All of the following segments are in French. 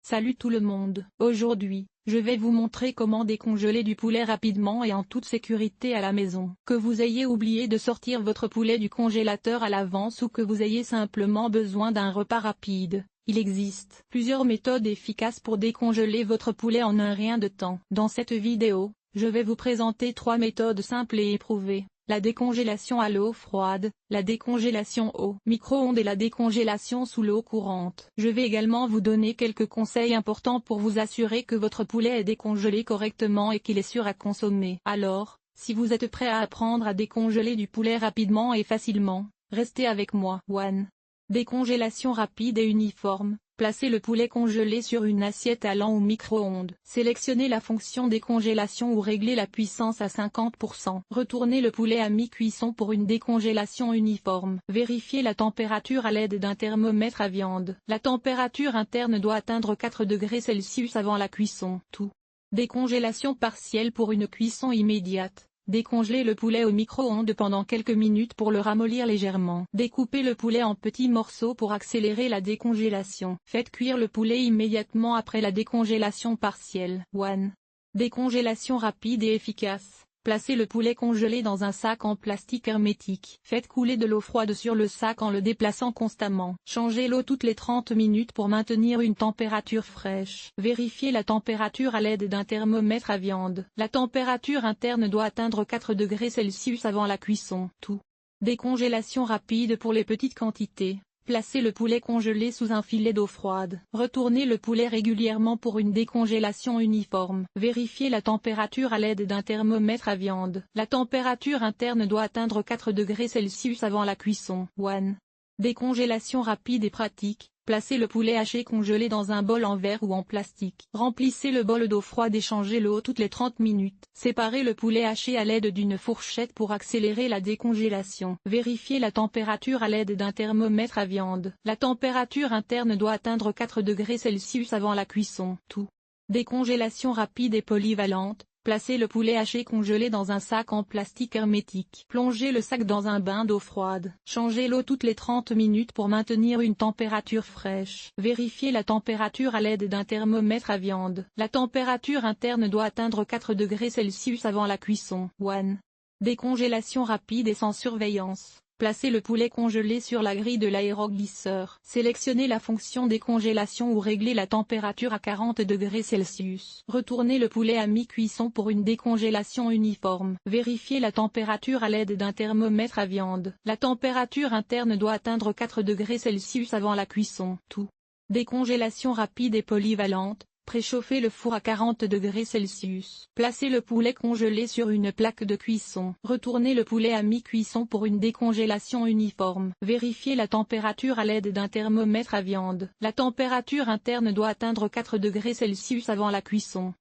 Salut tout le monde, aujourd'hui, je vais vous montrer comment décongeler du poulet rapidement et en toute sécurité à la maison. Que vous ayez oublié de sortir votre poulet du congélateur à l'avance ou que vous ayez simplement besoin d'un repas rapide, il existe plusieurs méthodes efficaces pour décongeler votre poulet en un rien de temps. Dans cette vidéo, je vais vous présenter 3 méthodes simples et éprouvées. La décongélation à l'eau froide, la décongélation au micro-ondes et la décongélation sous l'eau courante. Je vais également vous donner quelques conseils importants pour vous assurer que votre poulet est décongelé correctement et qu'il est sûr à consommer. Alors, si vous êtes prêt à apprendre à décongeler du poulet rapidement et facilement, restez avec moi. 1. Décongélation rapide et uniforme. Placez le poulet congelé sur une assiette allant au micro-ondes. Sélectionnez la fonction décongélation ou réglez la puissance à 50%. Retournez le poulet à mi-cuisson pour une décongélation uniforme. Vérifiez la température à l'aide d'un thermomètre à viande. La température interne doit atteindre 4 degrés Celsius avant la cuisson. Tout. Décongélation partielle pour une cuisson immédiate. Décongelez le poulet au micro-ondes pendant quelques minutes pour le ramollir légèrement. Découpez le poulet en petits morceaux pour accélérer la décongélation. Faites cuire le poulet immédiatement après la décongélation partielle. 1. Décongélation rapide et efficace. Placez le poulet congelé dans un sac en plastique hermétique. Faites couler de l'eau froide sur le sac en le déplaçant constamment. Changez l'eau toutes les 30 minutes pour maintenir une température fraîche. Vérifiez la température à l'aide d'un thermomètre à viande. La température interne doit atteindre 4 degrés Celsius avant la cuisson. Tout. Décongélation rapide pour les petites quantités. Placez le poulet congelé sous un filet d'eau froide. Retournez le poulet régulièrement pour une décongélation uniforme. Vérifiez la température à l'aide d'un thermomètre à viande. La température interne doit atteindre 4 degrés Celsius avant la cuisson. 1. Décongélation rapide et pratique. Placez le poulet haché congelé dans un bol en verre ou en plastique. Remplissez le bol d'eau froide et changez l'eau toutes les 30 minutes. Séparez le poulet haché à l'aide d'une fourchette pour accélérer la décongélation. Vérifiez la température à l'aide d'un thermomètre à viande. La température interne doit atteindre 4 degrés Celsius avant la cuisson. Tout. Décongélation rapide et polyvalente. Placez le poulet haché congelé dans un sac en plastique hermétique. Plongez le sac dans un bain d'eau froide. Changez l'eau toutes les 30 minutes pour maintenir une température fraîche. Vérifiez la température à l'aide d'un thermomètre à viande. La température interne doit atteindre 4 degrés Celsius avant la cuisson. 1. Décongélation rapide et sans surveillance. Placez le poulet congelé sur la grille de l'aéroglisseur. Sélectionnez la fonction décongélation ou réglez la température à 40 degrés Celsius. Retournez le poulet à mi-cuisson pour une décongélation uniforme. Vérifiez la température à l'aide d'un thermomètre à viande. La température interne doit atteindre 4 degrés Celsius avant la cuisson. Tout. Décongélation rapide et polyvalente. Préchauffez le four à 40 degrés Celsius. Placez le poulet congelé sur une plaque de cuisson. Retournez le poulet à mi-cuisson pour une décongélation uniforme. Vérifiez la température à l'aide d'un thermomètre à viande. La température interne doit atteindre 4 degrés Celsius avant la cuisson.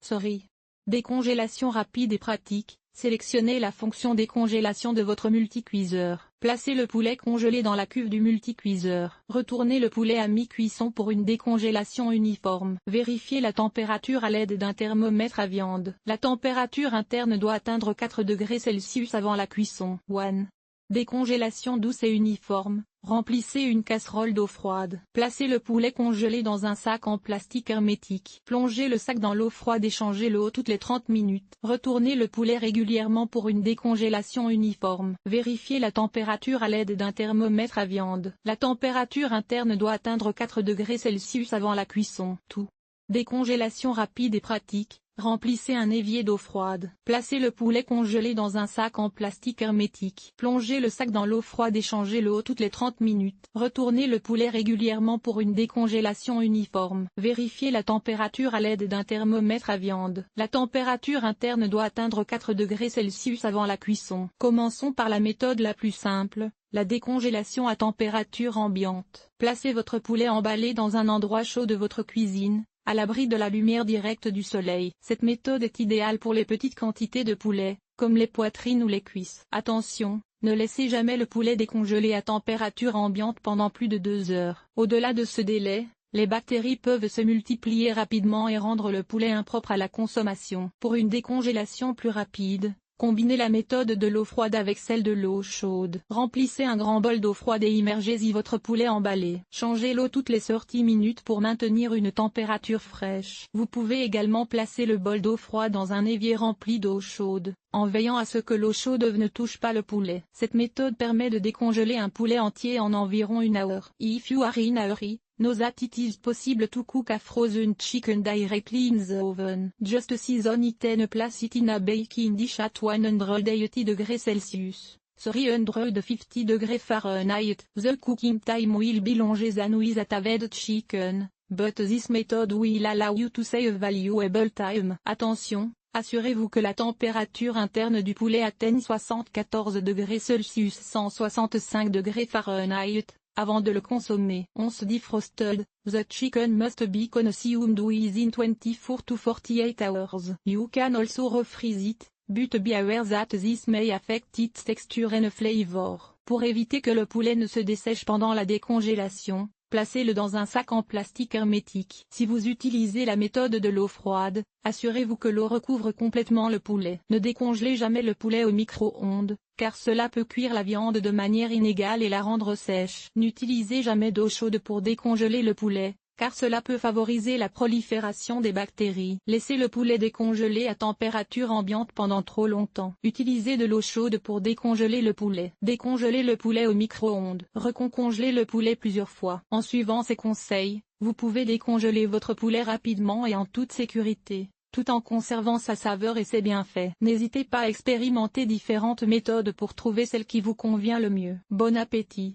Décongélation rapide et pratique. Sélectionnez la fonction décongélation de votre multicuiseur. Placez le poulet congelé dans la cuve du multicuiseur. Retournez le poulet à mi-cuisson pour une décongélation uniforme. Vérifiez la température à l'aide d'un thermomètre à viande. La température interne doit atteindre 4 degrés Celsius avant la cuisson. 1. Décongélation douce et uniforme. Remplissez une casserole d'eau froide. Placez le poulet congelé dans un sac en plastique hermétique. Plongez le sac dans l'eau froide et changez l'eau toutes les 30 minutes. Retournez le poulet régulièrement pour une décongélation uniforme. Vérifiez la température à l'aide d'un thermomètre à viande. La température interne doit atteindre 4 degrés Celsius avant la cuisson. Tout. Décongélation rapide et pratique. Remplissez un évier d'eau froide. Placez le poulet congelé dans un sac en plastique hermétique. Plongez le sac dans l'eau froide et changez l'eau toutes les 30 minutes. Retournez le poulet régulièrement pour une décongélation uniforme. Vérifiez la température à l'aide d'un thermomètre à viande. La température interne doit atteindre 4 degrés Celsius avant la cuisson. Commençons par la méthode la plus simple. La décongélation à température ambiante. Placez votre poulet emballé dans un endroit chaud de votre cuisine, à l'abri de la lumière directe du soleil. Cette méthode est idéale pour les petites quantités de poulet, comme les poitrines ou les cuisses. Attention, ne laissez jamais le poulet décongelé à température ambiante pendant plus de 2 heures. Au-delà de ce délai, les bactéries peuvent se multiplier rapidement et rendre le poulet impropre à la consommation. Pour une décongélation plus rapide, Combinez la méthode de l'eau froide avec celle de l'eau chaude. Remplissez un grand bol d'eau froide et immergez-y votre poulet emballé. Changez l'eau toutes les 30 minutes pour maintenir une température fraîche. Vous pouvez également placer le bol d'eau froide dans un évier rempli d'eau chaude, en veillant à ce que l'eau chaude ne touche pas le poulet. Cette méthode permet de décongeler un poulet entier en environ 1 heure. If you are in a hurry, know that it is possible to cook a frozen chicken directly in the oven. Just season it and place it in a baking dish at 180 degrees Celsius. 350 degrees Fahrenheit. The cooking time will be longer than with a taved chicken, but this method will allow you to save valuable time. Attention, assurez-vous que la température interne du poulet atteigne 74 degrés Celsius 165 degrés Fahrenheit, avant de le consommer. Once defrosted, the chicken must be consumed within 24 to 48 hours. You can also refreeze it, but be aware that this may affect its texture and flavor. Pour éviter que le poulet ne se dessèche pendant la décongélation, placez-le dans un sac en plastique hermétique. Si vous utilisez la méthode de l'eau froide, assurez-vous que l'eau recouvre complètement le poulet. Ne décongelez jamais le poulet au micro-ondes, car cela peut cuire la viande de manière inégale et la rendre sèche. N'utilisez jamais d'eau chaude pour décongeler le poulet, car cela peut favoriser la prolifération des bactéries. Laissez le poulet décongelé à température ambiante pendant trop longtemps. Utilisez de l'eau chaude pour décongeler le poulet. Décongelez le poulet au micro-ondes. Recongelez le poulet plusieurs fois. En suivant ces conseils, vous pouvez décongeler votre poulet rapidement et en toute sécurité, tout en conservant sa saveur et ses bienfaits. N'hésitez pas à expérimenter différentes méthodes pour trouver celle qui vous convient le mieux. Bon appétit!